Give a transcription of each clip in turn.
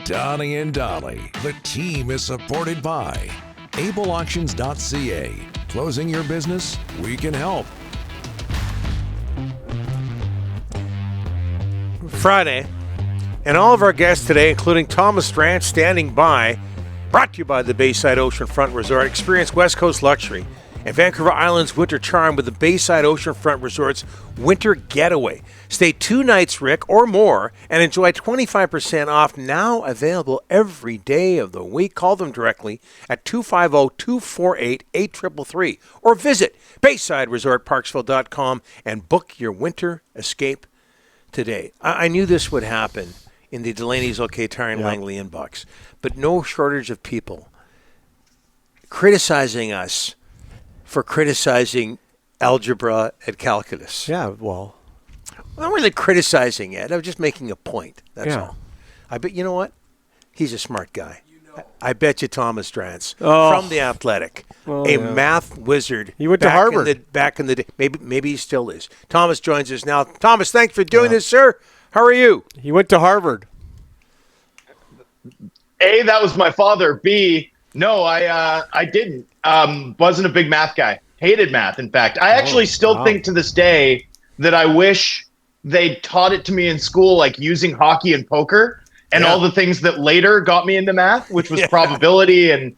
Donnie and Dolly. The team is supported by ableauctions.ca. Closing your business? We can help. Friday, and all of our guests today, including Thomas Drance, standing by, brought to you by the Bayside Oceanfront Resort. Experience West Coast luxury and Vancouver Island's winter charm with the Bayside Oceanfront Resort's winter getaway. Stay 2 nights, Rick, or more, and enjoy 25% off, now available every day of the week. Call them directly at 250-248-8333 or visit BaysideResortParksville.com and book your winter escape today. I knew this would happen in the Delaney's OK Tire Langley inbox, but no shortage of people criticizing us for criticizing algebra and calculus. Yeah, well, I'm not really criticizing it. I'm just making a point. That's all. I bet you know what? He's a smart guy. I bet you Thomas Drance from The Athletic, math wizard. He went to Harvard back in the day. Maybe he still is. Thomas joins us now. Thomas, thanks for doing this, sir. How are you? He went to Harvard. A, that was my father. B, no, I didn't. Wasn't a big math guy. Hated math, in fact. I actually still think to this day that I wish they taught it to me in school, like using hockey and poker and all the things that later got me into math, which was probability and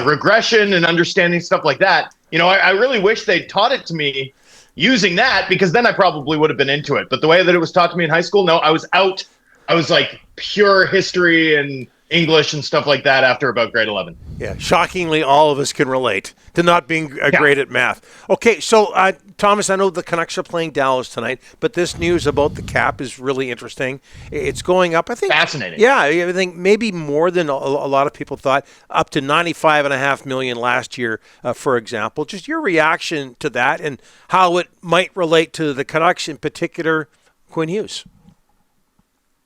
regression and understanding stuff like that. You know, I really wish they taught it to me using that, because then I probably would have been into it. But the way that it was taught to me in high school, no, I was out. I was like pure history and English and stuff like that after about grade 11. Yeah, shockingly, all of us can relate to not being great at math. Okay, so Thomas, I know the Canucks are playing Dallas tonight, but this news about the cap is really interesting. It's going up, I think. Fascinating. Yeah, I think maybe more than a lot of people thought, up to $95.5 million last year, for example. Just your reaction to that and how it might relate to the Canucks, in particular, Quinn Hughes.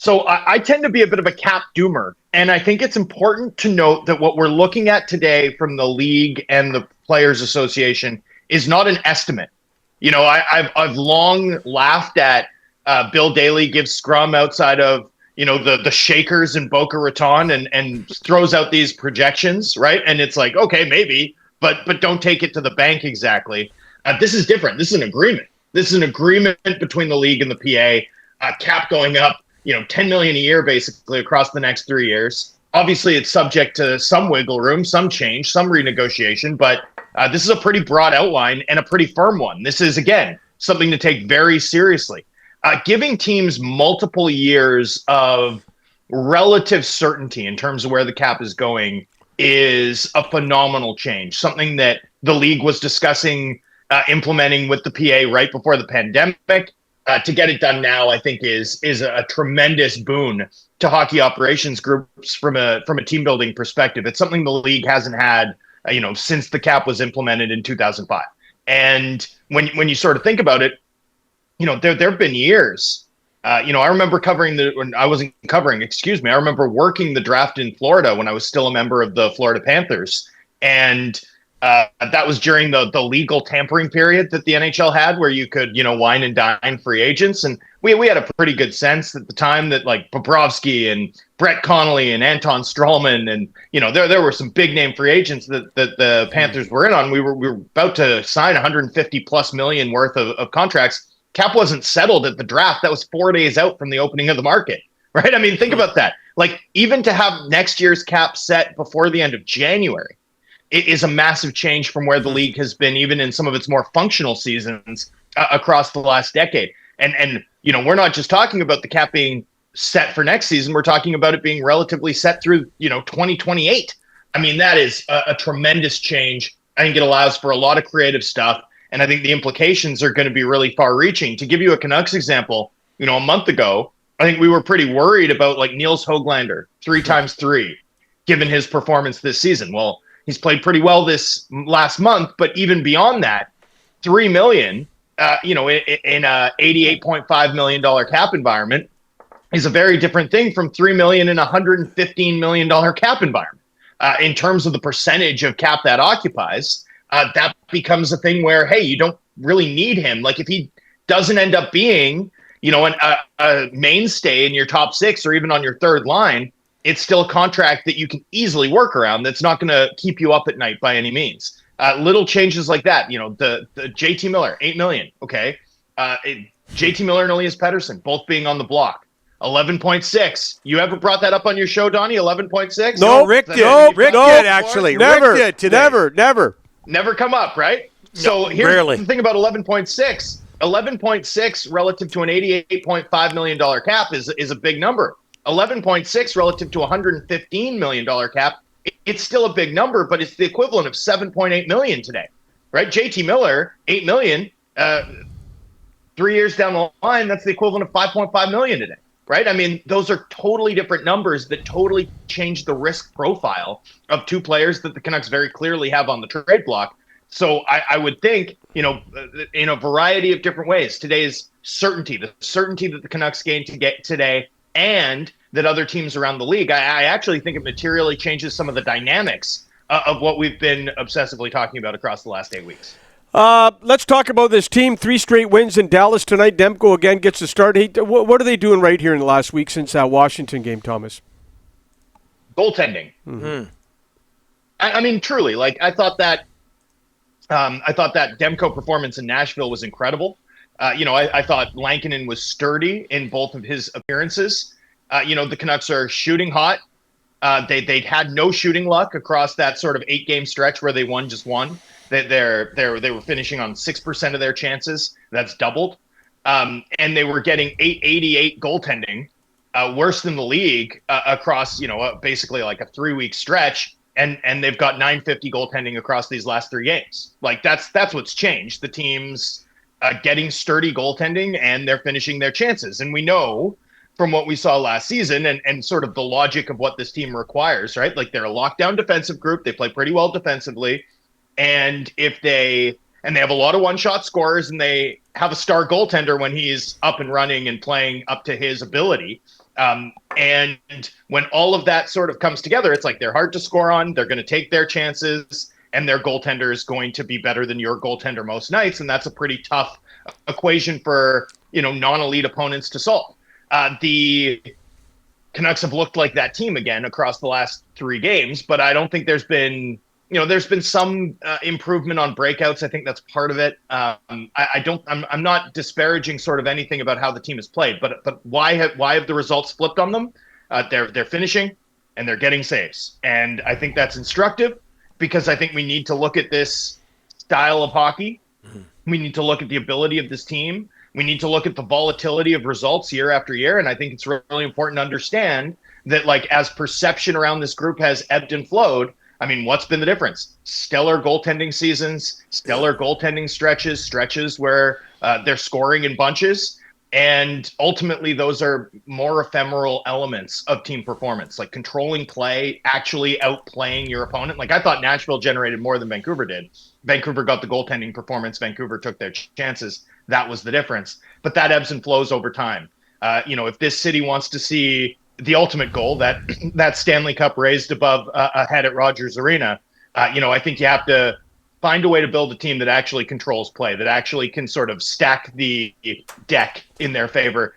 So I tend to be a bit of a cap doomer, and I think it's important to note that what we're looking at today from the league and the Players Association is not an estimate. You know, I've long laughed at Bill Daly gives scrum outside of, you know, the Shakers in Boca Raton and throws out these projections, right? And it's like, okay, maybe, but don't take it to the bank exactly. This is different. This is an agreement. This is an agreement between the league and the PA. Cap going up, you know, $10 million a year basically across the next 3 years. Obviously, it's subject to some wiggle room, some change, some renegotiation, but this is a pretty broad outline and a pretty firm one. This is, again, something to take very seriously. Giving teams multiple years of relative certainty in terms of where the cap is going is a phenomenal change, something that the league was discussing implementing with the PA right before the pandemic. To get it done now, I think is a tremendous boon to hockey operations groups from a team building perspective. It's something the league hasn't had, since the cap was implemented in 2005. And when you sort of think about it, there have been years. I remember I remember working the draft in Florida when I was still a member of the Florida Panthers, and that was during the legal tampering period that the NHL had, where you could, wine and dine free agents. And we had a pretty good sense at the time that, like, Bobrovsky and Brett Connolly and Anton Strawman and, there were some big name free agents that the Panthers were in on. We were about to sign 150 plus million worth of contracts. Cap wasn't settled at the draft. That was 4 days out from the opening of the market, right? I mean, think about that. Like, even to have next year's cap set before the end of January, it is a massive change from where the league has been, even in some of its more functional seasons across the last decade. And we're not just talking about the cap being set for next season. We're talking about it being relatively set through, 2028. I mean, that is a tremendous change. I think it allows for a lot of creative stuff. And I think the implications are going to be really far reaching. To give you a Canucks example, a month ago, I think we were pretty worried about, like, Niels Höglander, 3x3, given his performance this season. Well, he's played pretty well this last month, but even beyond that, $3 million, in a $88.5 million cap environment is a very different thing from $3 million in a $115 million cap environment. In terms of the percentage of cap that occupies, that becomes a thing where, hey, you don't really need him. Like, if he doesn't end up being, a mainstay in your top six or even on your third line, it's still a contract that you can easily work around. That's not going to keep you up at night by any means. Little changes like that, the JT Miller, $8 million. Okay. JT Miller and Elias Pettersson both being on the block. 11.6. You ever brought that up on your show, Donnie? 11.6? No, Rick did. Rick did, actually. Never. Rick did today. Never come up, right? So here's the thing about 11.6. 11.6 relative to an $88.5 million cap is a big number. 11.6 relative to a $115 million cap, it's still a big number, but it's the equivalent of $7.8 million today, right? JT Miller, $8 million, 3 years down the line, that's the equivalent of $5.5 million today. Right? I mean, those are totally different numbers that totally change the risk profile of two players that the Canucks very clearly have on the trade block. So I would think, in a variety of different ways, today's certainty, the certainty that the Canucks gained to get today and that other teams around the league, I actually think it materially changes some of the dynamics of what we've been obsessively talking about across the last 8 weeks. Let's talk about this team. 3 straight wins in Dallas tonight. Demko again gets the start. Hey, what are they doing right here in the last week since that Washington game, Thomas? Goaltending. Mm-hmm. I mean, truly, I thought that Demko performance in Nashville was incredible. I thought Lankinen was sturdy in both of his appearances. The Canucks are shooting hot. They had no shooting luck across that sort of 8-game stretch where they won just one. They were finishing on 6% of their chances. That's doubled. And they were getting .888 goaltending, worse than the league across, basically like a 3-week stretch. And they've got .950 goaltending across these last 3 games. That's what's changed. The team's getting sturdy goaltending and they're finishing their chances. And we know from what we saw last season and sort of the logic of what this team requires, right? They're a lockdown defensive group. They play pretty well defensively. And they have a lot of one-shot scorers and they have a star goaltender when he's up and running and playing up to his ability. And when all of that sort of comes together, it's they're hard to score on. They're going to take their chances and their goaltender is going to be better than your goaltender most nights. And that's a pretty tough equation for, non-elite opponents to solve. The Canucks have looked like that team again across the last 3 games, but I don't think there's been some improvement on breakouts. I think that's part of it. I'm not disparaging sort of anything about how the team has played, but why have the results flipped on them? They're finishing and they're getting saves. And I think that's instructive because I think we need to look at this style of hockey. Mm-hmm. We need to look at the ability of this team. We need to look at the volatility of results year after year. And I think it's really important to understand that as perception around this group has ebbed and flowed, I mean, what's been the difference? Stellar goaltending seasons, stellar goaltending stretches where they're scoring in bunches. And ultimately, those are more ephemeral elements of team performance, like controlling play, actually outplaying your opponent. I thought Nashville generated more than Vancouver did. Vancouver got the goaltending performance. Vancouver took their chances. That was the difference. But that ebbs and flows over time. If this city wants to see the ultimate goal, that Stanley Cup raised above ahead at Rogers Arena, I think you have to find a way to build a team that actually controls play, that actually can sort of stack the deck in their favor.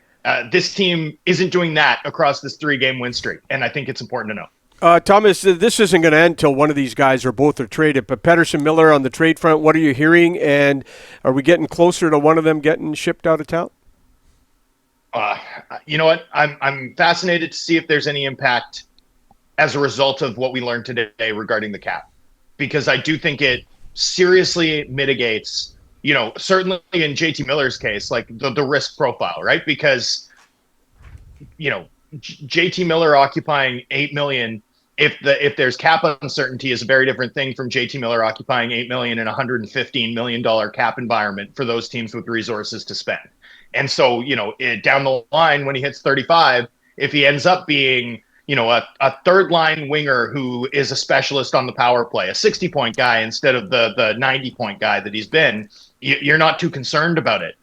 This team isn't doing that across this 3-game win streak, and I think it's important to know. Thomas, this isn't going to end until one of these guys or both are traded, but Pettersson, Miller on the trade front, what are you hearing, and are we getting closer to one of them getting shipped out of town? You know what? I'm fascinated to see if there's any impact as a result of what we learned today regarding the cap, because I do think it seriously mitigates, certainly in JT Miller's case, the risk profile, right? Because, JT Miller occupying $8 million, if there's cap uncertainty, is a very different thing from JT Miller occupying $8 million in a $115 million cap environment for those teams with resources to spend. And so, down the line, when he hits 35, if he ends up being, a third-line winger who is a specialist on the power play, a 60-point guy instead of the 90-point guy that he's been, you're not too concerned about it.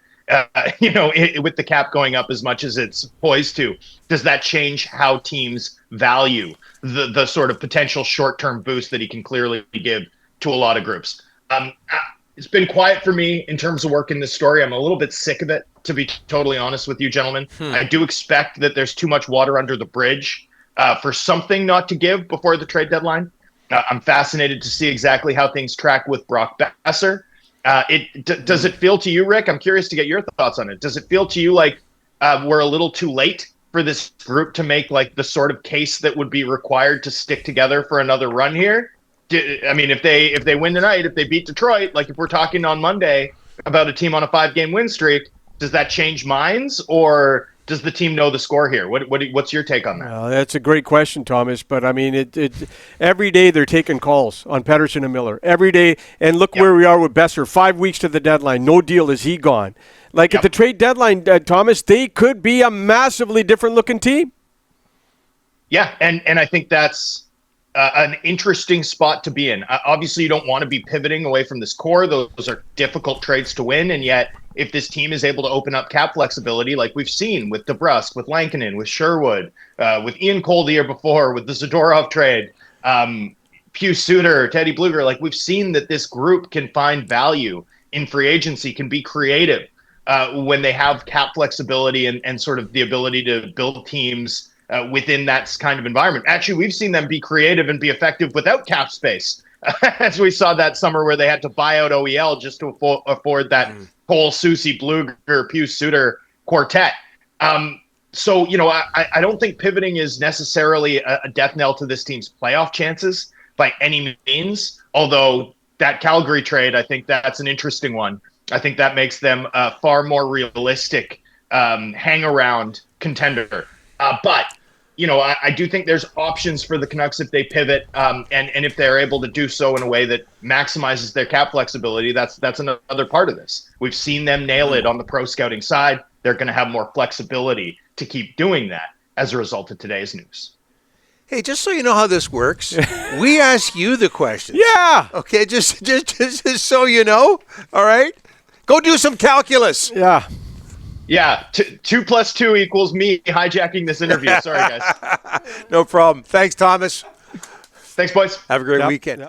With the cap going up as much as it's poised to, does that change how teams value the sort of potential short-term boost that he can clearly give to a lot of groups? It's been quiet for me in terms of working this story. I'm a little bit sick of it, to be totally honest with you, gentlemen. I do expect that there's too much water under the bridge for something not to give before the trade deadline. I'm fascinated to see exactly how things track with Brock Besser. Does it feel to you, Rick? I'm curious to get your thoughts on it. Does it feel to you like we're a little too late for this group to make like the sort of case that would be required to stick together for another run here? I mean, if they win tonight, if they beat Detroit, like if we're talking on Monday about a team on a 5-game win streak, does that change minds, or does the team know the score here? What's your take on that? That's a great question, Thomas. But I mean, every day they're taking calls on Pettersson and Miller every day. And look where we are with Besser. 5 weeks to the deadline. No deal. Is he gone? Like at the trade deadline, Thomas, they could be a massively different looking team. Yeah, and I think that's an interesting spot to be in. Obviously, you don't want to be pivoting away from this core. Those are difficult trades to win, and yet if this team is able to open up cap flexibility like we've seen with DeBrusk, with Lankinen, with Sherwood, with Ian Cole the year before, with the Zadorov trade, Pius Suter, Teddy Bluger, like we've seen that this group can find value in free agency, can be creative when they have cap flexibility and sort of the ability to build teams within that kind of environment. Actually, we've seen them be creative and be effective without cap space, as we saw that summer where they had to buy out OEL just to afford that Cole, Soucy, Bluger, Pius Suter quartet. So, I don't think pivoting is necessarily a death knell to this team's playoff chances by any means, although that Calgary trade, I think that's an interesting one. I think that makes them a far more realistic hang-around contender. But I do think there's options for the Canucks if they pivot, and if they're able to do so in a way that maximizes their cap flexibility. That's another part of this. We've seen them nail it on the pro scouting side. They're going to have more flexibility to keep doing that as a result of today's news. Hey, just so you know how this works, we ask you the questions. Yeah. Okay, just so you know. All right, go do some calculus. Yeah. Yeah, 2 + 2 equals me hijacking this interview. Sorry, guys. No problem. Thanks, Thomas. Thanks, boys. Have a great weekend. Yep.